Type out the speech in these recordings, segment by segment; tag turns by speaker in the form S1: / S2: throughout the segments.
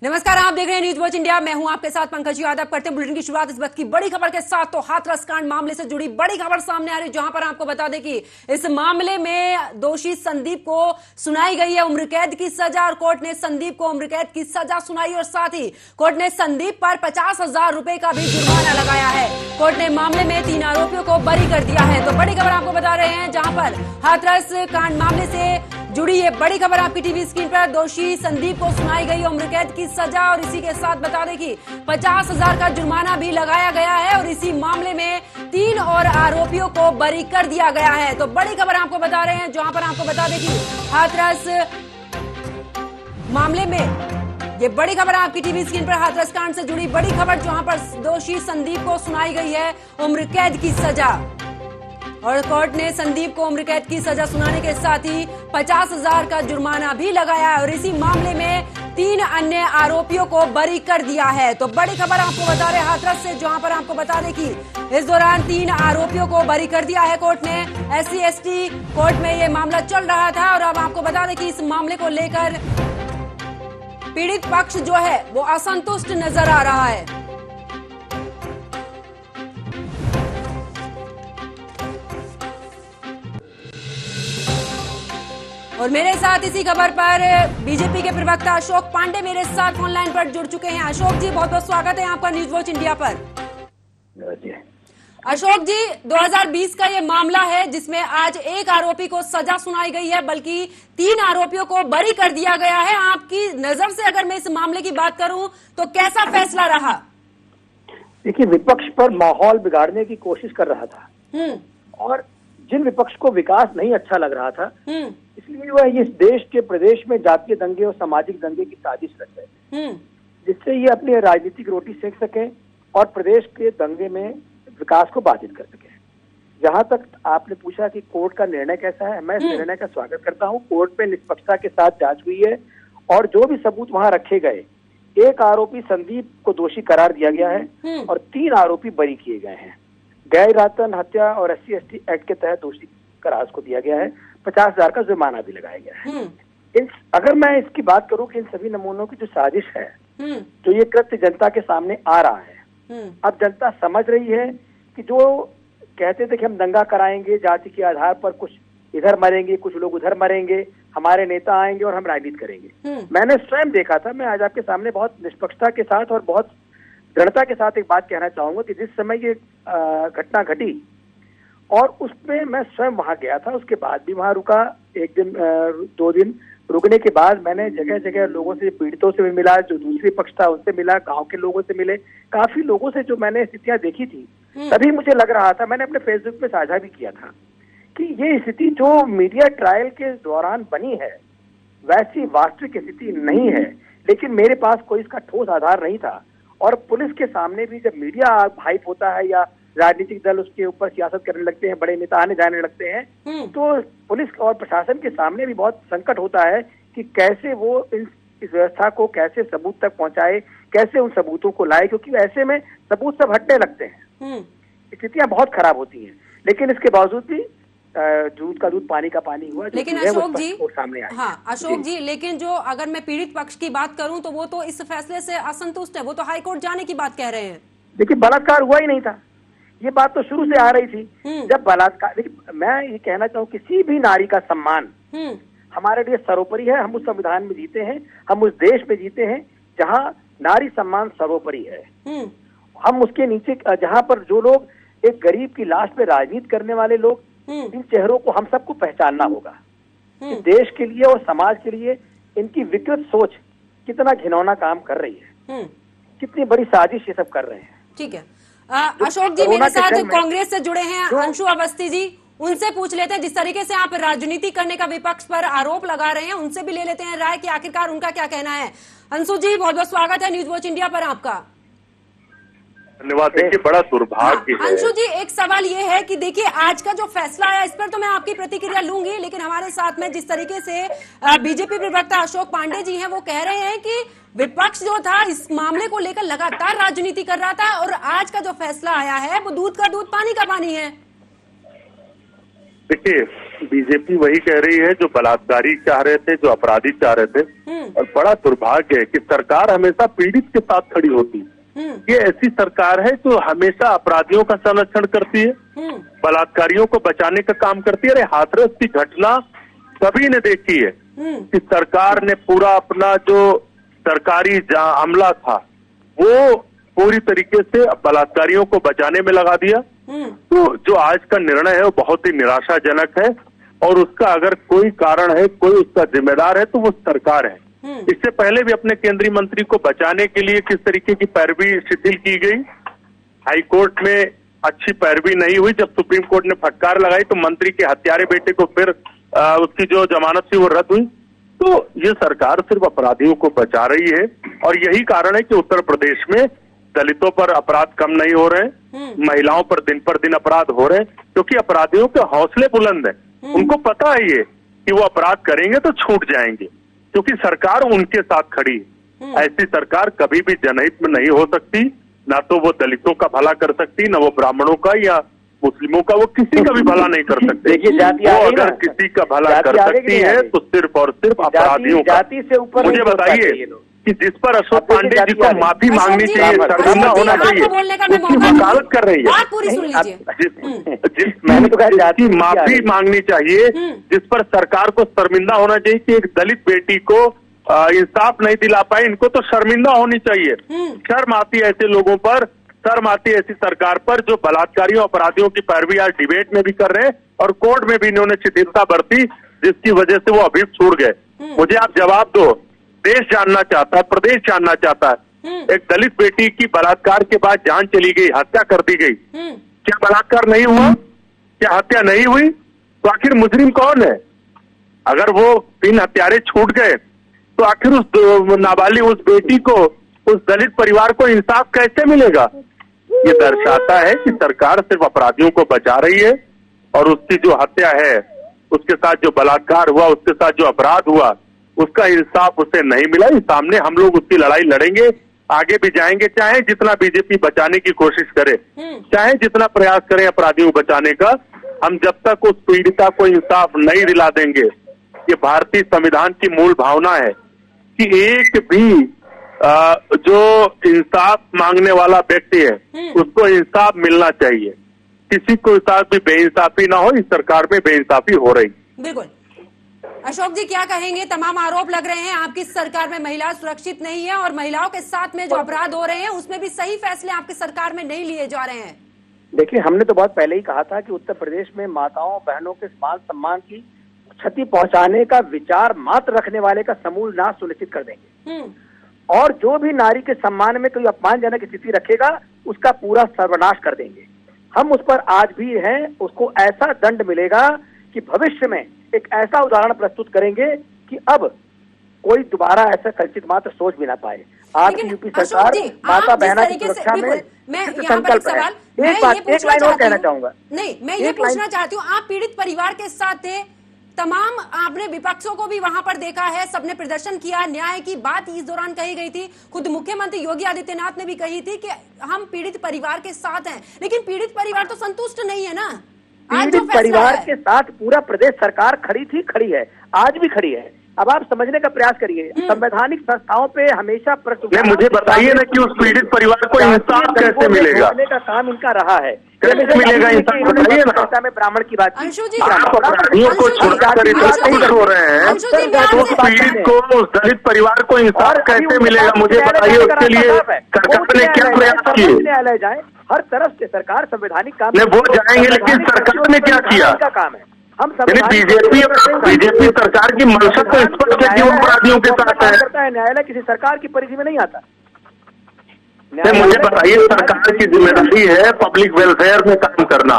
S1: नमस्कार, आप देख रहे हैं न्यूज वॉच इंडिया। मैं हूं आपके साथ पंकज यादव। करते हैं बुलेटिन की शुरुआत इस वक्त की बड़ी खबर के साथ। तो हाथरस कांड मामले से जुड़ी बड़ी खबर सामने आ रही, जहां पर आपको बता दें कि इस मामले में दोषी संदीप को सुनाई गई है उम्र कैद की सजा, और कोर्ट ने संदीप को उम्र कैद की सजा सुनाई और साथ ही कोर्ट ने संदीप पर 50,000 रुपए का भी जुर्माना लगाया है। कोर्ट ने मामले में 3 आरोपियों को बरी कर दिया है। तो बड़ी खबर आपको बता रहे हैं, जहां पर हाथरस कांड मामले से जुड़ी ये बड़ी खबर आपकी टीवी स्क्रीन पर। दोषी संदीप को सुनाई गई उम्र कैद की सजा, और इसी के साथ बता दें कि 50,000 का जुर्माना भी लगाया गया है, और इसी मामले में 3 और आरोपियों को बरी कर दिया गया है। तो बड़ी खबर आपको बता रहे हैं, जहां पर आपको बता दें कि हाथरस मामले में ये बड़ी खबर आपकी टीवी स्क्रीन पर, हाथरस कांड से जुड़ी बड़ी खबर, जहां पर दोषी संदीप को सुनाई गई है उम्र कैद की सजा, और कोर्ट ने संदीप को उम्र कैद की सजा सुनाने के साथ ही 50,000 का जुर्माना भी लगाया है, और इसी मामले में 3 अन्य आरोपियों को बरी कर दिया है। तो बड़ी खबर आपको बता रहे हाथरस से, जहां पर आपको बता दें कि इस दौरान 3 आरोपियों को बरी कर दिया है कोर्ट ने। SC/ST कोर्ट में ये मामला चल रहा था, और अब आपको बता दें कि इस मामले को लेकर पीड़ित पक्ष जो है वो असंतुष्ट नजर आ रहा है। और मेरे साथ इसी खबर पर बीजेपी के प्रवक्ता अशोक पांडे मेरे साथ ऑनलाइन पर जुड़ चुके हैं। अशोक जी, बहुत बहुत स्वागत है आपका न्यूज वॉच इंडिया पर। अशोक जी, 2020 का ये मामला है जिसमें आज एक आरोपी को सजा सुनाई गई है, बल्कि 3 आरोपियों को बरी कर दिया गया है। आपकी नजर से अगर मैं इस मामले की बात करूं तो कैसा फैसला रहा?
S2: देखिए, विपक्ष पर माहौल बिगाड़ने की कोशिश कर रहा था, और जिन विपक्ष को विकास नहीं अच्छा लग रहा था, इसलिए वह इस देश के प्रदेश में जातीय दंगे और सामाजिक दंगे की साजिश रच रहे, जिससे ये अपनी राजनीतिक रोटी सेक सके और प्रदेश के दंगे में विकास को बाधित कर सके। जहां तक आपने पूछा कि कोर्ट का निर्णय कैसा है, मैं इस निर्णय का स्वागत करता हूं। कोर्ट में निष्पक्षता के साथ जांच हुई है, और जो भी सबूत वहां रखे गए, एक आरोपी संदीप को दोषी करार दिया गया है और 3 आरोपी बरी किए गए हैं। गैर इरादतन हत्या और SC/ST एक्ट के तहत दोषी करार को दिया गया है। 50,000 का जुर्माना भी लगाया गया है। अगर मैं इसकी बात करूं कि इन सभी नमूनों की जो साजिश है, जो ये कृत्य जनता के सामने आ रहा है, अब जनता समझ रही है कि जो कहते थे कि हम दंगा कराएंगे, जाति के आधार पर कुछ इधर मरेंगे, कुछ लोग उधर मरेंगे, हमारे नेता आएंगे और हम राजनीति करेंगे। मैंने स्वयं देखा था। मैं आज आपके सामने बहुत निष्पक्षता के साथ और बहुत दृढ़ता के साथ एक बात कहना चाहूंगा कि जिस समय ये घटना घटी और उसमें मैं स्वयं वहां गया था, उसके बाद भी वहां रुका, 1 दिन 2 दिन रुकने के बाद मैंने जगह जगह लोगों से, पीड़ितों से भी मिला, जो दूसरी पक्ष था उनसे मिला, गांव के लोगों से मिले, काफी लोगों से जो मैंने स्थितियां देखी थी, तभी मुझे लग रहा था, मैंने अपने फेसबुक पे साझा भी किया था कि ये स्थिति जो मीडिया ट्रायल के दौरान बनी है वैसी वास्तविक स्थिति नहीं है। लेकिन मेरे पास कोई इसका ठोस आधार नहीं था, और पुलिस के सामने भी जब मीडिया हाइप होता है या राजनीतिक दल उसके ऊपर सियासत करने लगते हैं, बड़े नेता आने जाने लगते हैं, तो पुलिस और प्रशासन के सामने भी बहुत संकट होता है कि कैसे वो इस व्यवस्था को कैसे सबूत तक पहुंचाए, कैसे उन सबूतों को लाए, क्योंकि ऐसे में सबूत सब हटने लगते हैं, स्थितियां बहुत खराब होती हैं। लेकिन इसके बावजूद भी दूध का दूध पानी का पानी हुआ।
S1: लेकिन अशोक जी, सामने आया। हाँ अशोक जी, लेकिन जो अगर मैं पीड़ित पक्ष की बात करूं तो वो तो इस फैसले से असंतुष्ट है, वो तो हाईकोर्ट जाने की बात कह रहे हैं।
S2: देखिए, बलात्कार हुआ ही नहीं था, ये बात तो शुरू से आ रही थी। जब बलात्कार, देखिए मैं ये कहना चाहूँ, किसी भी नारी का सम्मान हमारे लिए सर्वोपरि है। हम उस संविधान में जीते हैं, हम उस देश में जीते हैं जहाँ नारी सम्मान सर्वोपरि है। हम उसके नीचे, जहाँ पर जो लोग एक गरीब की लाश पे राजनीति करने वाले लोग, इन चेहरों को हम सबको पहचानना होगा। इस देश के लिए और समाज के लिए इनकी विकृत सोच कितना घिनौना काम कर रही है, कितनी बड़ी साजिश ये सब कर रहे हैं।
S1: ठीक है अशोक जी, मेरे साथ कांग्रेस से जुड़े हैं अंशु अवस्थी जी, उनसे पूछ लेते हैं, जिस तरीके से आप राजनीति करने का विपक्ष पर आरोप लगा रहे हैं, उनसे भी ले लेते हैं राय कि आखिरकार उनका क्या कहना है। अंशु जी, बहुत बहुत स्वागत है न्यूज वॉच इंडिया पर आपका।
S3: धन्यवाद। देखिए, बड़ा दुर्भाग्य है।
S1: अंशु जी, एक सवाल ये है कि देखिए आज का जो फैसला आया, इस पर तो मैं आपकी प्रतिक्रिया लूंगी, लेकिन हमारे साथ में जिस तरीके से बीजेपी प्रवक्ता अशोक पांडे जी हैं, वो कह रहे हैं कि विपक्ष जो था इस मामले को लेकर लगातार राजनीति कर रहा था, और आज का जो फैसला आया है वो दूध का दूध पानी का पानी है।
S3: देखिए, बीजेपी वही कह रही है जो बलात्कारी चाह रहे थे, जो अपराधी चाह रहे थे। और बड़ा दुर्भाग्य है कि सरकार हमेशा पीड़ित के साथ खड़ी होती है। ये ऐसी सरकार है जो हमेशा अपराधियों का संरक्षण करती है, बलात्कारियों को बचाने का काम करती है। अरे हाथरस की घटना सभी ने देखी है कि सरकार ने पूरा अपना जो सरकारी अमला था वो पूरी तरीके से बलात्कारियों को बचाने में लगा दिया। तो जो आज का निर्णय है वो बहुत ही निराशाजनक है और उसका अगर कोई कारण है, कोई उसका जिम्मेदार है तो वो सरकार है। इससे पहले भी अपने केंद्रीय मंत्री को बचाने के लिए किस तरीके की पैरवी शिथिल की गई, हाईकोर्ट में अच्छी पैरवी नहीं हुई। जब सुप्रीम कोर्ट ने फटकार लगाई तो मंत्री के हत्यारे बेटे को फिर उसकी जो जमानत थी वो रद्द हुई। तो ये सरकार सिर्फ अपराधियों को बचा रही है और यही कारण है कि उत्तर प्रदेश में दलितों पर अपराध कम नहीं हो रहे हैं, महिलाओं पर दिन अपराध हो रहे हैं, क्योंकि अपराधियों के हौसले बुलंद हैं। उनको पता है ये कि वो अपराध करेंगे तो छूट जाएंगे, क्योंकि सरकार उनके साथ खड़ी है। ऐसी सरकार कभी भी जनहित में नहीं हो सकती, ना तो वो दलितों का भला कर सकती, ना वो ब्राह्मणों का या मुस्लिमों का, वो किसी का भी भला नहीं कर सकते। वो अगर किसी का भला कर सकती है तो सिर्फ और सिर्फ अपराधियों का। मुझे बताइए कि जिस पर अशोक पांडे जी को माफी मांगनी चाहिए, शर्मिंदा होना चाहिए, उसकी वकालत कर रही है। जिसकी माफी मांगनी चाहिए, जिस पर सरकार को शर्मिंदा होना चाहिए कि एक दलित बेटी को इंसाफ नहीं दिला पाए, इनको तो शर्मिंदा होनी चाहिए। शर्म आती है ऐसे लोगों पर, शर्म आती है ऐसी सरकार पर जो बलात्कारियों अपराधियों की पैरवी आज डिबेट में भी कर रहे हैं और कोर्ट में भी इन्होंने शिथिलता बरती, जिसकी वजह से वो अभियुक्त छूट गए। मुझे आप जवाब दो, देश जानना चाहता है, प्रदेश जानना चाहता है। एक दलित बेटी की बलात्कार के बाद जान चली गई, हत्या कर दी गई, क्या बलात्कार नहीं हुआ, क्या हत्या नहीं हुई? तो आखिर मुजरिम कौन है? अगर वो 3 हत्यारे छूट गए तो आखिर उस नाबालिग, उस बेटी को, उस दलित परिवार को इंसाफ कैसे मिलेगा? ये दर्शाता है कि सरकार सिर्फ अपराधियों को बचा रही है और उसकी जो हत्या है, उसके साथ जो बलात्कार हुआ, उसके साथ जो अपराध हुआ, उसका इंसाफ उसे नहीं मिला। इस सामने हम लोग उसकी लड़ाई लड़ेंगे, आगे भी जाएंगे, चाहे जितना बीजेपी बचाने की कोशिश करे, चाहे जितना प्रयास करें अपराधियों को बचाने का, हम जब तक उस पीड़िता को इंसाफ नहीं दिला देंगे। ये भारतीय संविधान की मूल भावना है कि एक भी जो इंसाफ मांगने वाला व्यक्ति है उसको इंसाफ मिलना चाहिए, किसी को साथ भी बेइंसाफी ना हो। इस सरकार में बेइंसाफी हो रही।
S1: बिल्कुल। अशोक जी क्या कहेंगे? तमाम आरोप लग रहे हैं आपकी सरकार में महिला सुरक्षित नहीं है और महिलाओं के साथ में जो अपराध हो रहे हैं उसमें भी सही फैसले आपकी सरकार में नहीं लिए जा रहे हैं।
S2: देखिए, हमने तो बहुत पहले ही कहा था कि उत्तर प्रदेश में माताओं बहनों के मान सम्मान की क्षति पहुंचाने का विचार मात्र रखने वाले का समूल नाश सुनिश्चित कर देंगे और जो भी नारी के सम्मान में कोई अपमानजनक स्थिति रखेगा उसका पूरा सर्वनाश कर देंगे। हम उस पर आज भी हैं, उसको ऐसा दंड मिलेगा कि भविष्य में एक ऐसा उदाहरण प्रस्तुत करेंगे कि अब कोई दोबारा ऐसा कल्पित मात्र सोच भी ना पाए। आज की यूपी सरकार माता बहना की सुरक्षा में संकल्प है। एक लाइन और कहना चाहूंगा।
S1: नहीं, मैं ये पूछना चाहती हूँ, आप पीड़ित परिवार के साथ थे, तमाम आपने विपक्षों को भी वहां पर देखा है, सबने प्रदर्शन किया, न्याय की बात इस दौरान कही गई थी। खुद मुख्यमंत्री योगी आदित्यनाथ ने भी कही थी कि हम पीड़ित परिवार के साथ हैं, लेकिन पीड़ित परिवार तो संतुष्ट नहीं है ना।
S2: पीड़ित परिवार के साथ पूरा प्रदेश सरकार खड़ी थी, खड़ी है, आज भी खड़ी है। अब आप समझने का प्रयास करिए, संवैधानिक संस्थाओं पे हमेशा प्रश्न।
S3: मुझे बताइए ना कि उस पीड़ित परिवार को इंसाफ कैसे मिलेगा?
S2: का काम इनका रहा है,
S3: कैसे मिलेगा इंसाफ? बताइए ना।
S2: में ब्राह्मण की बात,
S1: अंशु जी
S3: अपराधियों को छोड़कर इतना हो रहे हैं, उस पीड़ित को, उस दलित परिवार को इंसाफ कैसे मिलेगा? मुझे बताइए, उसके लिए सरकार ने क्या प्रयास किए?
S2: न्यायालय जाए, हर तरफ से सरकार संवैधानिक काम
S3: वो जाएंगे, लेकिन सरकार ने क्या किया?
S2: का काम है। हम
S3: बीजेपी सरकार की मंशा तो स्पष्ट है कि वो अपराधियों के साथ है।
S2: न्यायालय किसी सरकार की परिधि में नहीं आता।
S3: मुझे बताइए, सरकार की जिम्मेदारी है पब्लिक वेलफेयर में काम करना,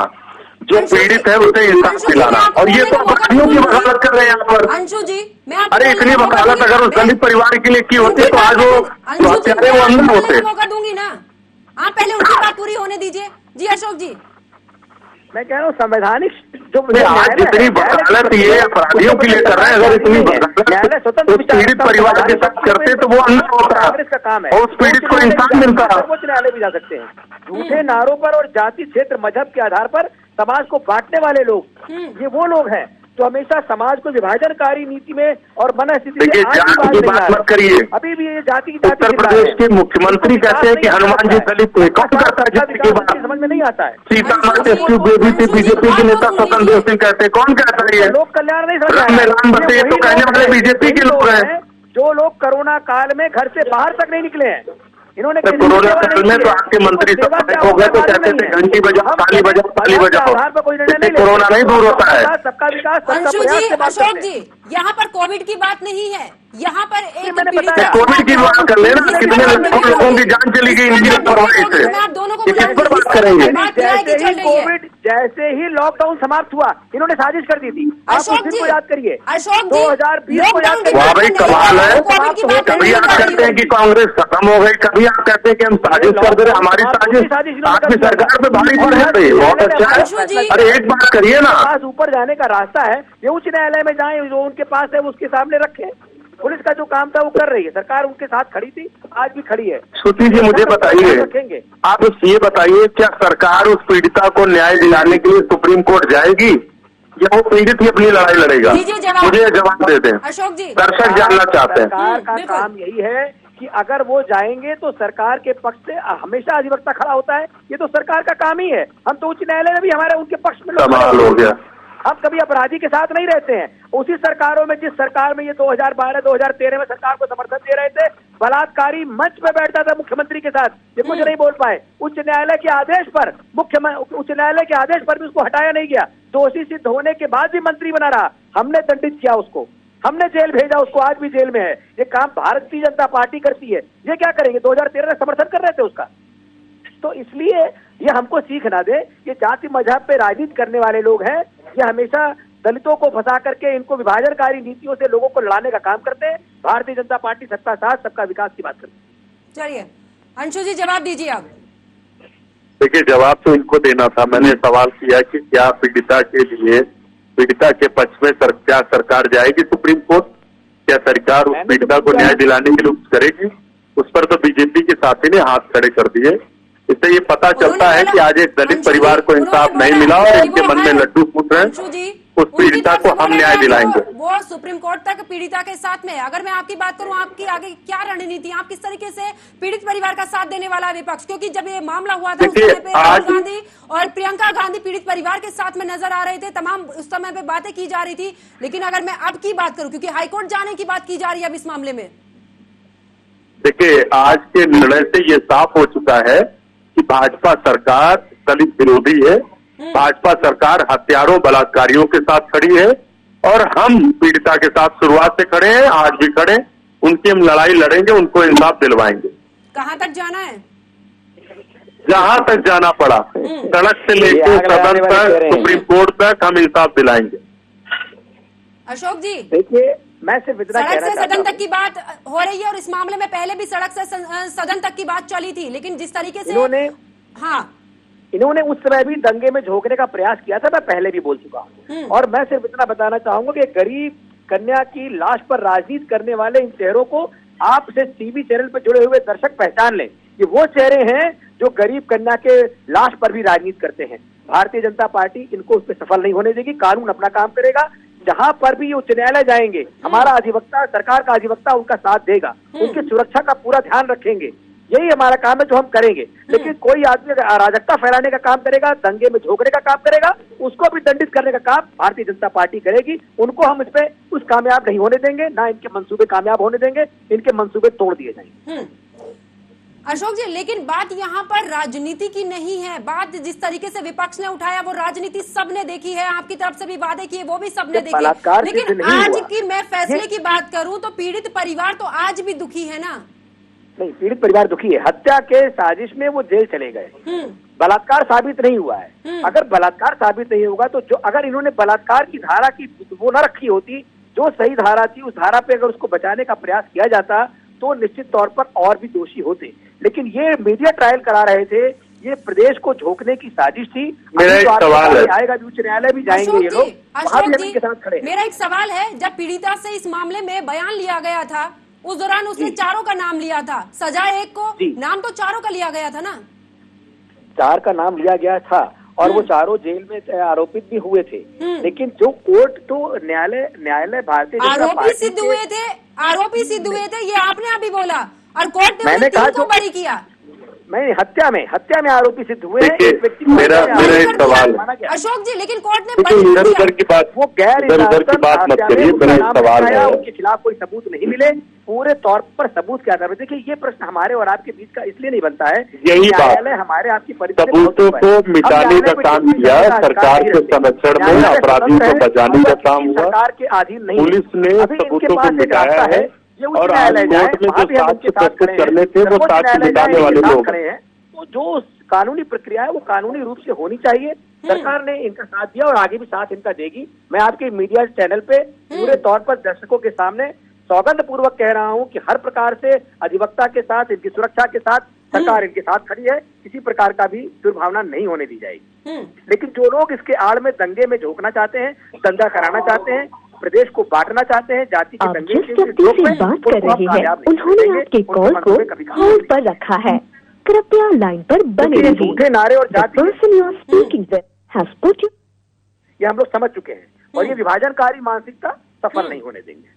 S3: जो पीड़ित है उसे इंसाफ दिलाना, और ये तो अपराधियों की वकालत कर रहे हैं यहाँ पर।
S1: अंशु जी,
S3: अरे इतनी वकालत अगर उस दलित परिवार के लिए की होती तो आज वो हत्यारे वो अंदर होते।
S1: मौका दूंगी ना, आप पहले उनकी बात पूरी होने दीजिए। जी अशोक जी,
S2: मैं कह रहा हूँ संवैधानिक जो
S3: आज जितनी वकालत ये अपराधियों के लिए कर रहे हैं, अगर इतनी वकालत उस पीड़ित परिवार के साथ करते तो वो अंदर होता है,
S2: का काम है,
S3: और उस पीड़ित को इंसाफ मिलता है।
S2: सर्वोच्च न्यायालय भी जा सकते हैं। झूठे नारों पर और जाति क्षेत्र मजहब के आधार पर समाज को बांटने वाले लोग, ये वो लोग हैं जो हमेशा समाज को विभाजनकारी नीति में और मनस्थिति
S3: देखिए, जाति की बात मत करिए।
S2: अभी भी ये जाति की
S3: उत्तर प्रदेश के मुख्यमंत्री कहते हैं कि हनुमान जी दलित को कौन करता है, जाति की बात
S2: समझ में नहीं आता है।
S3: सीतामढ़ी बीजेपी के नेता स्वतंत्र देव सिंह कहते हैं, कौन कहता है ये?
S2: लोक कल्याण नहीं समझ
S3: राम बसे तो कहने वाले बीजेपी के लोग हैं।
S2: जो लोग कोरोना काल में घर से बाहर तक नहीं निकले हैं, इन्होंने
S3: कोरोना काल में तो आपके मंत्री सब हो गए तो कहते थे घंटी बजाओ, ताली बजाओ, ताली बजाओ, कोरोना नहीं दूर होता है।
S2: सबका विकास,
S1: अंशु जी, अशोक जी, यहाँ पर कोविड की बात नहीं है, यहाँ पर एक
S3: कोविड की बात कर लेना, कितने लोगों की जान चली गई इनकी लापरवाही से,
S1: आप दोनों को
S3: किस पर बात करेंगे?
S2: जैसे ही लॉकडाउन समाप्त हुआ, इन्होंने साजिश कर दी थी। आप उस दिन को याद करिए,
S1: अशोक
S2: 2020 को याद करिए।
S3: वाह भाई, कमाल है। कभी आप कहते हैं कि कांग्रेस खत्म हो गई, कभी आप कहते हैं कि हम साजिश कर दे रहे। हमारी साजिश आपकी सरकार पे भारी पड़ रही है, बहुत अच्छा है। अरे एक बात करिए ना,
S2: ऊपर जाने का रास्ता है, ये उच्च न्यायालय में जाए, जो उनके पास है उसके सामने रखे। पुलिस का जो काम था वो कर रही है, सरकार उनके साथ खड़ी थी, आज भी खड़ी है।
S3: श्रुति जी, मुझे बताइए, आप ये बताइए, क्या सरकार उस पीड़िता को न्याय दिलाने के लिए सुप्रीम कोर्ट जाएगी या वो पीड़ित ही अपनी लड़ाई लड़ेगा? मुझे जवाब दे दें,
S1: अशोक जी।
S3: दर्शक जानना चाहते हैं।
S2: सरकार का काम यही है कि अगर वो जाएंगे तो सरकार के पक्ष से हमेशा अधिवक्ता खड़ा होता है, ये तो सरकार का काम ही है। हम तो उच्च न्यायालय में भी हमारे उनके पक्ष में
S3: कमाल हो गया।
S2: हम कभी अपराधी के साथ नहीं रहते हैं। उसी सरकारों में, जिस सरकार में ये 2012-2013 में सरकार को समर्थन दे रहे थे, बलात्कारी मंच पे बैठता था मुख्यमंत्री के साथ, ये कुछ नहीं बोल पाए। उच्च न्यायालय के आदेश पर भी उसको हटाया नहीं गया, दोषी सिद्ध होने के बाद भी मंत्री बना रहा। हमने दंडित किया उसको, हमने जेल भेजा उसको, आज भी जेल में है। ये काम भारतीय जनता पार्टी करती है। ये क्या करेंगे? 2013 में समर्थन कर रहे थे उसका। तो इसलिए ये हमको सीख ना दे, ये जाति मजहब पे राजनीति करने वाले लोग हैं। ये हमेशा दलितों को फंसा करके इनको विभाजनकारी नीतियों से लोगों को लड़ाने का काम करते हैं। भारतीय जनता पार्टी सबका साथ, सबका विकास की बात करती है।
S1: चलिए अंशु जी, जवाब दीजिए आप।
S3: देखिए, जवाब तो इनको देना था। मैंने सवाल किया कि क्या पीड़िता के लिए, पीड़िता के पक्ष में क्या सरकार जाएगी सुप्रीम कोर्ट? क्या सरकार उस पीड़िता को न्याय दिलाने के लिए करेगी? उस पर तो बीजेपी के साथी ने हाथ खड़े कर दिए। इससे ये पता चलता है कि आज एक दलित परिवार को इंसाफ नहीं मिला और इनके मन में लड्डू फूट रहे हैं। उस पीड़िता को हम न्याय दिलाएंगे।
S1: वो सुप्रीम कोर्ट तक पीड़िता के साथ में। अगर मैं आपकी बात करूं, आपकी आगे क्या रणनीति, आप किस तरीके से पीड़ित परिवार का साथ देने वाला विपक्ष? क्योंकि जब ये मामला हुआ था उस समय पे राहुल गांधी और प्रियंका गांधी पीड़ित परिवार के साथ में नजर आ रहे थे, तमाम उस समय पे बातें की जा रही थी। लेकिन अगर मैं अब की बात करूं, क्योंकि हाईकोर्ट जाने की बात की जा रही है अब इस मामले में,
S3: देखिए, आज के निर्णय से ये साफ हो चुका है कि भाजपा सरकार दलित विरोधी है। भाजपा सरकार हत्यारों, बलात्कारियों के साथ खड़ी है और हम पीड़िता के साथ शुरुआत से खड़े हैं, आज भी खड़े। उनकी हम लड़ाई लड़ेंगे, उनको इंसाफ दिलवाएंगे।
S1: कहां तक जाना है?
S3: जहां तक जाना पड़ा, सड़क से लेकर सदन तक, सुप्रीम कोर्ट तक हम इंसाफ दिलाएंगे।
S1: अशोक जी,
S2: देखिए, मैं सिर्फ
S1: सड़क से सदन तक की बात हो रही है और इस मामले में पहले भी सड़क से सदन तक की बात चली थी, लेकिन जिस तरीके से इन्होंने उस समय भी दंगे में झोंकने का प्रयास किया था, मैं पहले भी बोल चुका हूँ। और मैं सिर्फ इतना बताना चाहूंगा कि गरीब कन्या की लाश पर राजनीति करने वाले इन चेहरों को आप से टीवी चैनल पर जुड़े हुए दर्शक पहचान लें। ये वो चेहरे हैं जो गरीब कन्या के लाश पर भी राजनीति करते हैं। भारतीय जनता पार्टी इनको उस पर सफल नहीं होने देगी। कानून अपना काम करेगा। जहां पर भी उच्च न्यायालय जाएंगे, हमारा अधिवक्ता, सरकार का अधिवक्ता उनका साथ देगा, उनकी सुरक्षा का पूरा ध्यान रखेंगे। यही हमारा काम है जो हम करेंगे। लेकिन कोई आदमी अराजकता फैलाने का काम करेगा, दंगे में झोंकने का काम करेगा, उसको भी दंडित करने का काम भारतीय जनता पार्टी करेगी। उनको हम इस पे कुछ कामयाब नहीं होने देंगे, ना इनके मंसूबे कामयाब होने देंगे। इनके मंसूबे तोड़ दिए जाएंगे। अशोक जी, लेकिन बात यहाँ पर राजनीति की नहीं है। बात जिस तरीके से विपक्ष ने उठाया वो राजनीति सबने देखी है। आपकी तरफ से भी वादे किए, वो भी सबने देखी। लेकिन आज की मैं फैसले की बात करूं तो पीड़ित परिवार तो आज भी दुखी है ना?
S2: नहीं, पीड़ित परिवार दुखी है। हत्या के साजिश में वो जेल चले गए, बलात्कार साबित नहीं हुआ है। अगर बलात्कार साबित नहीं होगा तो जो, अगर इन्होंने बलात्कार की धारा की वो न रखी होती, जो सही धारा थी उस धारा पे अगर उसको बचाने का प्रयास किया जाता तो निश्चित तौर पर और भी दोषी होते। लेकिन ये मीडिया ट्रायल करा रहे थे, ये प्रदेश को झोंकने की साजिश थी।
S3: मेरा एक सवाल है,
S2: आएगा उच्च न्यायालय भी जाएंगे ये लोग, वहां भी हम इनके साथ खड़े।
S1: मेरा एक सवाल है, जब पीड़िता से इस मामले में बयान लिया गया था उस दौरान उसने चारों का नाम लिया था, सजा एक को, नाम तो चारों का लिया गया था ना?
S2: 4 का नाम लिया गया था और वो चारों जेल में आरोपित भी हुए थे। लेकिन जो कोर्ट तो न्यायालय भारतीय जनता
S1: आरोपी
S2: पार्टी
S1: सिद्ध हुए थे, आरोपी सिद्ध हुए थे, ये आपने अभी बोला, और कोर्ट ने
S2: मैंने
S1: उन्हें
S2: कहा
S1: तीन को बरी किया।
S2: मैं हत्या में आरोपी सिद्ध हुए हैं।
S3: देखिए,
S2: एक व्यक्ति को
S3: मेरा एक सवाल
S2: माना गया।
S1: अशोक जी, लेकिन कोर्ट ने
S3: देखिए,
S1: बरी
S3: इधर
S1: किया।
S3: उधर की बात,
S2: वो गैर
S3: इधर उधर की बात मत करिए। मेरा एक सवाल है,
S2: उनके खिलाफ कोई सबूत नहीं मिले, पूरे तौर पर सबूत के आधार पर। देखिए, ये प्रश्न हमारे और आपके बीच का इसलिए नहीं बनता है,
S3: यही बात,
S2: न्यायालय हमारे आपकी
S3: सबूतों को मिटाने का काम किया सरकार के संरक्षण में, अपराधियों को बचाने का काम हुआ,
S2: सरकार के अधीन नहीं।
S3: पुलिस ने सबूतों को मिटाया है, और आज कोर्ट में जो साक्ष्य प्रस्तुत करने थे वो साक्ष्य मिटाने वाले लोग
S2: खड़े हैं। तो जो कानूनी प्रक्रिया है वो कानूनी रूप से होनी चाहिए। सरकार ने इनका साथ दिया और आगे भी साथ इनका देगी। मैं आपके मीडिया चैनल पे पूरे तौर पर दर्शकों के सामने सौगंध पूर्वक कह रहा हूं कि हर प्रकार से अधिवक्ता के साथ, इनकी सुरक्षा के साथ सरकार इनके साथ खड़ी है। किसी प्रकार का भी दुर्भावना नहीं होने दी जाएगी। लेकिन जो लोग इसके आड़ में दंगे में झोंकना चाहते हैं, दंगा कराना चाहते हैं, प्रदेश को बांटना चाहते हैं, जाति के दंगे
S4: जिस व्यक्ति से बात कर रहे हैं उन्होंने आपके कॉल को होल्ड पर रखा है, कृपया लाइन पर बने रहिए।
S2: झूठे नारे और जाति
S4: person you are speaking with has put you,
S2: ये हम लोग समझ चुके हैं और ये विभाजनकारी मानसिकता सफल नहीं होने देंगे।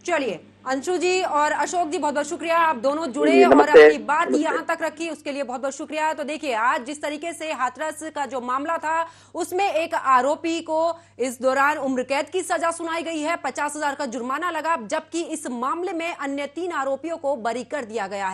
S1: चलिए, अंशु जी और अशोक जी, बहुत बहुत शुक्रिया, आप दोनों जुड़े
S2: जी,
S1: और
S2: नमस्ते।
S1: अपनी बात यहाँ तक रखी, उसके लिए बहुत बहुत शुक्रिया। तो देखिए, आज जिस तरीके से हाथरस का जो मामला था उसमें एक आरोपी को इस दौरान उम्र कैद की सजा सुनाई गई है, 50,000 का जुर्माना लगा, जबकि इस मामले में अन्य 3 आरोपियों को बरी कर दिया गया है।